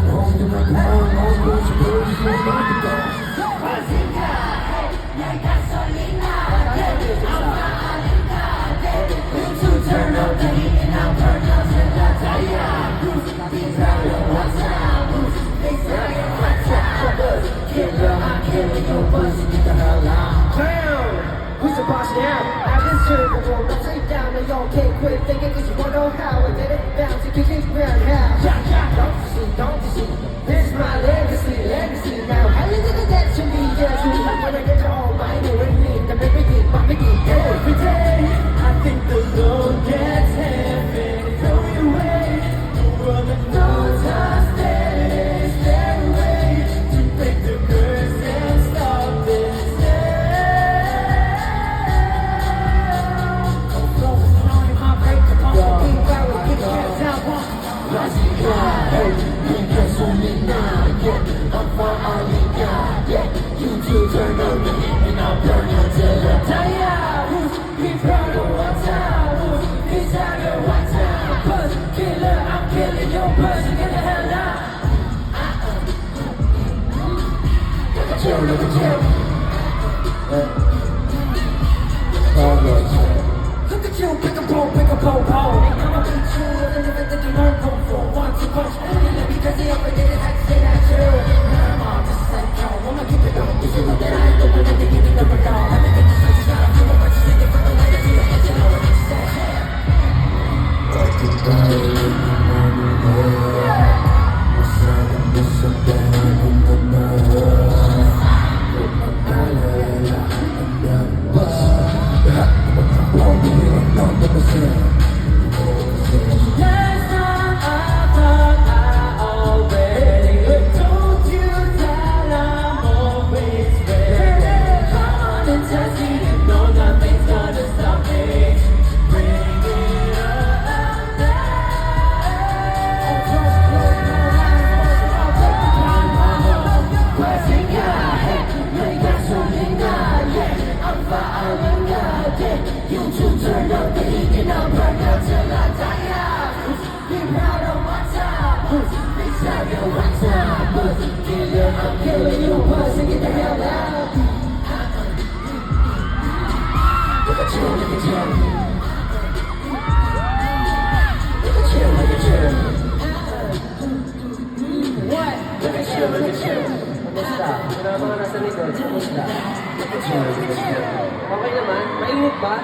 home to my town, all those birds from Bazinga. Bazinga, hey, yeah, gasolina, yeah, I'm Araneta, yeah. You two turn up the heat and I'll burn up to the tire. These are your one time, these are your one time. Killer, I'm killing your pussy, get the hell out. Damn! Who's the boss now? I've been serving for the take down. Now y'all can't quit thinking cause you won't know how I did it. Bounce to kick it round how. Don't you see? This is my legacy now. I live in the debt to me, yeah. You like when I get to all mine with me. The baby, my biggie, every day. I think the Lord gets heaven. Throw it away. The world that knows us, there is their way to break the curse and stop this. Hey, you gasolina, yeah, I'm for Bazinga, yeah. You two turn up the heat and I'll burn you till the tire. Be proud of one time, he's out of one time. Buzz, killer, I'm killing your buzz, you get the hell out. Look at you, look at you. Look at you, pick a pole, I'ma beat you with anything that you learn from for one, two punch. Because the upper did it, I can say that too. I'm all just like yo, I'ma keep it going. Cause you know that I ain't the one that they give me the regard. Let me get the sense, got a few more punches in it from the way that you hit, you know what you said. Last time I thought I already told you that I'm always ready. Come on and test me, you know nothing's gonna stop me. Bring it up now. Bazinga, hey, yeah, gasolina, yeah, I'm Bazinga, yeah. You two turn up the heat and I'll burn up till I die. Be proud of my time, it's not your one time. Killer, I'm killing you, buzz, and get the hell out. Look at you, look at you. Look at you, look at you. What? Look at you, look at you. Kumusta? Yung mga nasa likod, kumusta? Look at you, look at you. Okay naman? Mainit ba?